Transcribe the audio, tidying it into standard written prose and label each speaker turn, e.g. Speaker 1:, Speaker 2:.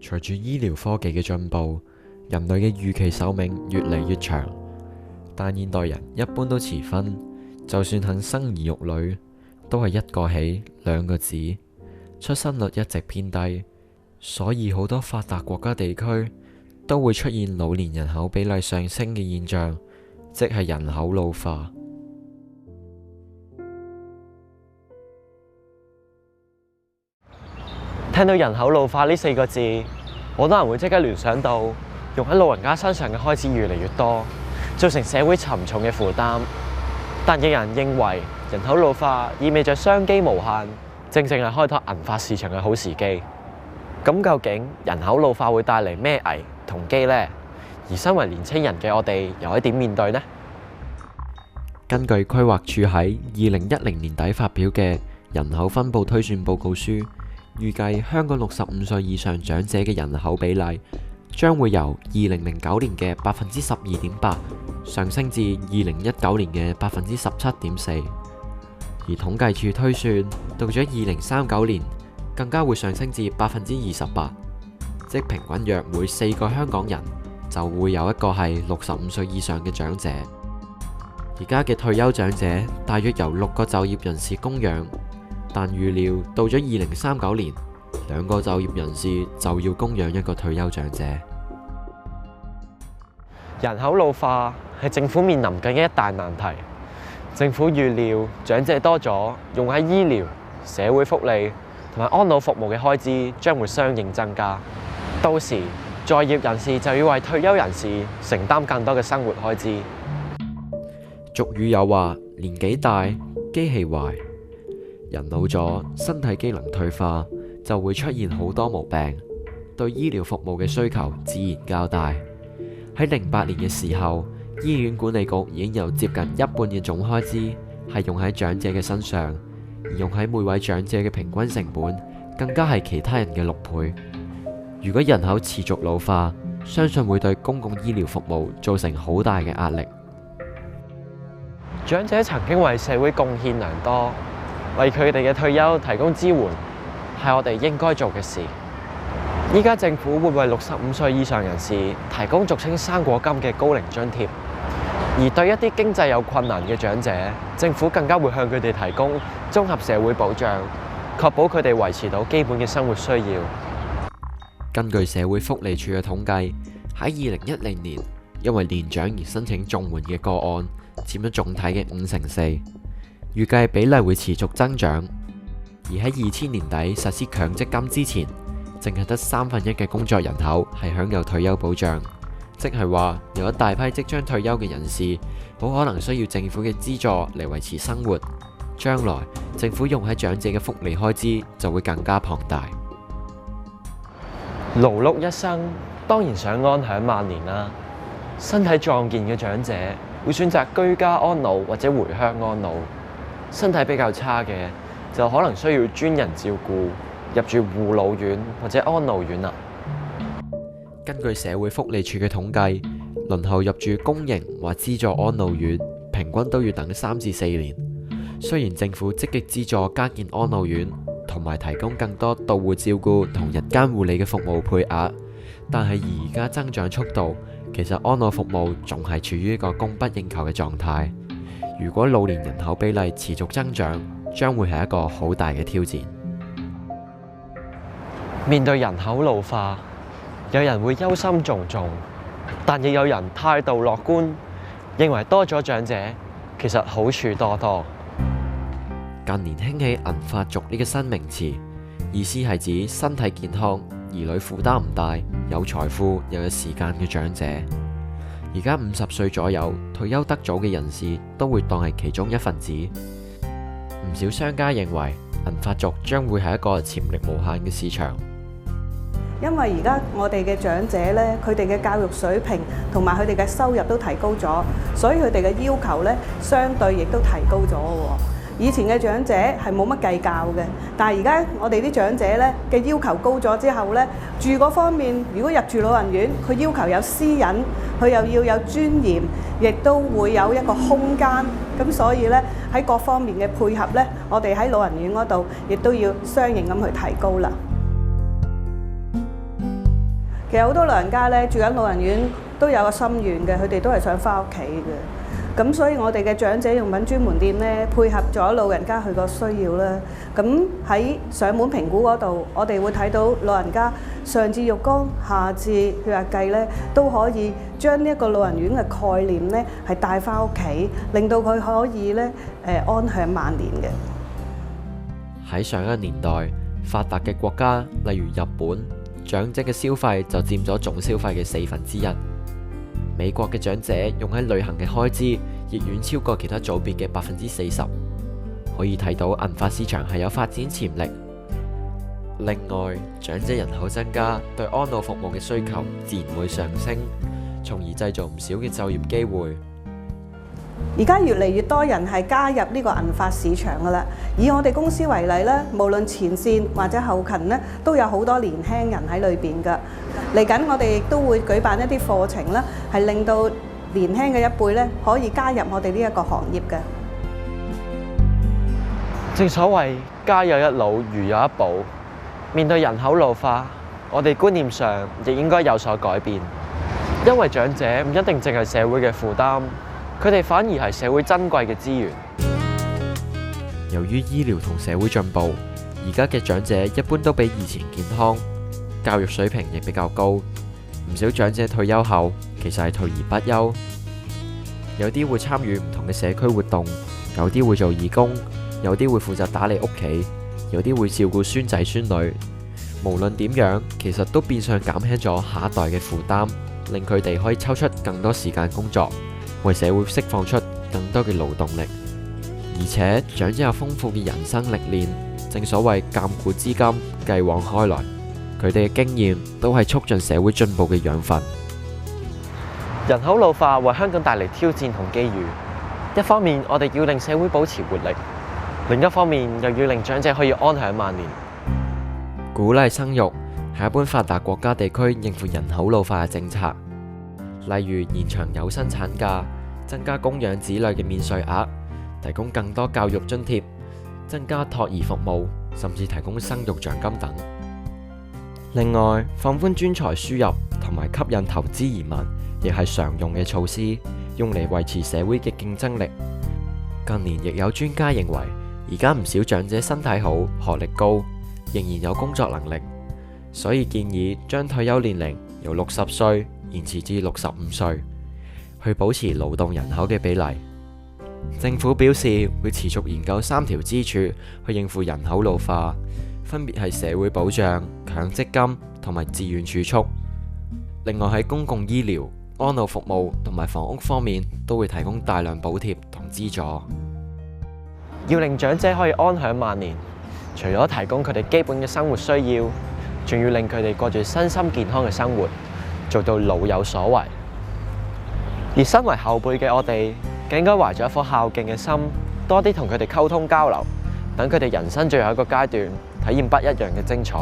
Speaker 1: 隨住醫療科技嘅進步，人類嘅預期壽命越嚟越長，但現代人一般都遲婚，就算肯生兒育女，都係一個起兩個止，出生率一直偏低，所以好多發達國家地區都會出現老年人口比例上升嘅現象，即係人口老化。
Speaker 2: 聽到人口老化呢4個字，好多人會即刻聯想到用喺老人家身上嘅開支越嚟越多，造成社會沉重嘅負擔。但有人認為人口老化意味着商機無限，正正係開拓銀髮市場嘅好時機。咁究竟人口老化會帶嚟咩危同機呢？而身為年青人嘅我哋又可以點面對呢？
Speaker 1: 根據規劃署喺2010年底發表嘅人口分佈推算報告書，預計香港65歲以上長者嘅人口比例將會由2009年嘅12.8%上升至2019年嘅17.4%，而統計處推算到咗2039年更加會上升至28%，即平均約每4個香港人就會有一個係65歲以上嘅長者。而家嘅退休長者大約由6個就業人士供養，但預料到咗2039年，2個就業人士就要供養一個退休長者。
Speaker 2: 人口老化係政府面臨緊嘅一大難題。政府預料長者多咗，用喺醫療、社會福利同埋安老服務嘅開支將會相應增加。到時在業人士就要為退休人士承擔更多嘅生活開支。
Speaker 1: 俗語有話：年紀大，機器壞。人老咗，身體機能退化，就會出現好多毛病，對醫療服務嘅需求自然較大。喺08年嘅時候，醫院管理局已經有接近一半嘅總開支係用喺長者嘅身上，而用喺每位長者嘅平均成本更加係其他人嘅6倍。如果人口持續老化，相信會對公共醫療服務造成好大嘅壓力。
Speaker 2: 長者曾經為社會貢獻良多，為佢哋嘅退休提供支援，係我哋應該做嘅事。依家政府會為65歲以上人士提供俗稱生果金嘅高齡津貼，而對一啲經濟有困難嘅長者，政府更加會向佢哋提供綜合社會保障，確保佢哋維持到基本嘅生活需要。
Speaker 1: 根據社會福利署嘅統計，喺2010年，因為年長而申請綜援嘅個案佔咗總體嘅54%，預計比例會持續增長。而喺2000年底實施強積金之前，淨係得1/3嘅工作人口係享有退休保障，即係話有一大批即將退休嘅人士，好可能需要政府嘅資助嚟維持生活。將來政府用喺長者嘅福利開支就會更加龐大。
Speaker 2: 勞碌一生，當然想安享晚年啦。身體壯健嘅長者會選擇居家安老或者回鄉安老，身體比較差嘅就可能需要專人照顧，入住護老院或者安老院啦。
Speaker 1: 根據社會福利署嘅統計，輪候入住公營或資助安老院，平均都要等3至4年。雖然政府積極資助加建安老院，同埋提供更多到戶照顧同日間護理嘅服務配額，但係而家增長速度，其實安老服務仲係處於一個供不應求嘅狀態。如果老年人口比例持續增長，將會係一個好大嘅挑戰。
Speaker 2: 面對人口老化，有人會憂心忡忡，但亦有人態度樂觀，認為多咗長者其實好處多多。
Speaker 1: 近年興起銀髮族呢個新名詞，意思係指身體健康、兒女負擔唔大、有財富又有時間嘅長者。而家50歲左右退休得早嘅人士都會當係其中一份子。唔少商家認為銀髮族將會係一個潛力無限嘅市場。
Speaker 3: 因為而家我哋嘅長者咧，佢哋嘅教育水平同埋佢哋嘅收入都提高咗，所以佢哋嘅要求咧，相對亦都提高咗喎。以前嘅長者係冇乜計較嘅，但係而家我哋啲長者咧嘅要求高咗之後咧，住嗰方面如果入住老人院，佢要求有私隱，佢又要有尊嚴，亦都會有一個空間。咁所以咧喺各方面嘅配合咧，我哋喺老人院嗰度亦都要相應咁去提高啦。其實好多老人家咧住緊老人院都有個心願嘅，佢哋都係想翻屋企嘅。咁所以我哋嘅長者用品專門店咧，配合咗老人家佢個需要啦。咁喺上門評估嗰度，我哋會睇到老人家上至肉乾，下至血壓計咧，都可以將呢一個老人院嘅概念咧係帶翻屋企，令到佢可以咧安享晚年嘅。
Speaker 1: 喺上一個年代，發達嘅國家例如日本，長者嘅消費就佔咗總消費嘅1/4。美國嘅長者用喺旅行嘅開支亦遠超過其他組別嘅40%，可以睇到銀髮市場係有發展潛力。另外，長者人口增加，對安老服務嘅需求自然會上升，從而製造唔少嘅就業機會。
Speaker 3: 而家越嚟越多人係加入呢個銀髮市場㗎啦。以我哋公司為例咧，無論前線或者後勤咧，都有好多年輕人喺裏邊㗎。嚟緊我哋亦都會舉辦一啲課程啦，係令到年輕嘅一輩咧可以加入我哋呢一個行業嘅。
Speaker 2: 正所謂家有一老，如有一寶。面對人口老化，我哋觀念上亦應該有所改變，因為長者唔一定淨係社會嘅負擔。佢哋反而係社會珍貴嘅資源。
Speaker 1: 由於醫療同社會進步，而家嘅長者一般都比以前健康，教育水平亦比較高。唔少長者退休後其實係退而不休，有啲會參與唔同嘅社區活動，有啲會做義工，有啲會負責打理屋企，有啲會照顧孫仔孫女。無論點樣，其實都變相減輕咗下一代嘅負擔，令佢哋可以抽出更多時間工作，為社會釋放出更多嘅勞動力。而且長者有豐富嘅人生歷練，正所謂鑑古知今，繼往開來，佢哋嘅經驗都係促進社會進步嘅養分。
Speaker 2: 人口老化為香港帶嚟挑戰同機遇，一方面我哋要令社會保持活力，另一方面又要令長者可以安享晚年。
Speaker 1: 鼓勵生育係一般發達國家地區應付人口老化嘅政策，例如延長有薪產假、增加供養子女嘅免稅額、提供更多教育津貼、增加托兒服務，甚至提供生育獎金等。另外，放寬專才輸入同埋吸引投資移民，亦係常用嘅措施，用嚟維持社會嘅競爭力。近年亦有專家認為，而家唔少長者身體好、學歷高，仍然有工作能力，所以建議將退休年齡由60歲延遲至65歲，去保持勞動人口嘅比例。政府表示會持續研究3條支柱去應付人口老化，分別係社會保障、強積金同埋自願儲蓄。另外喺公共醫療、安老服務同埋房屋方面都會提供大量補貼同資助。
Speaker 2: 要令長者可以安享晚年，除咗提供佢哋基本嘅生活需要，仲要令佢哋過住身心健康嘅生活，做到老有所為。而身為後輩嘅我哋，更應該懷咗一顆孝敬嘅心，多啲同佢哋溝通交流，等佢哋人生最後一個階段體驗不一樣嘅精彩。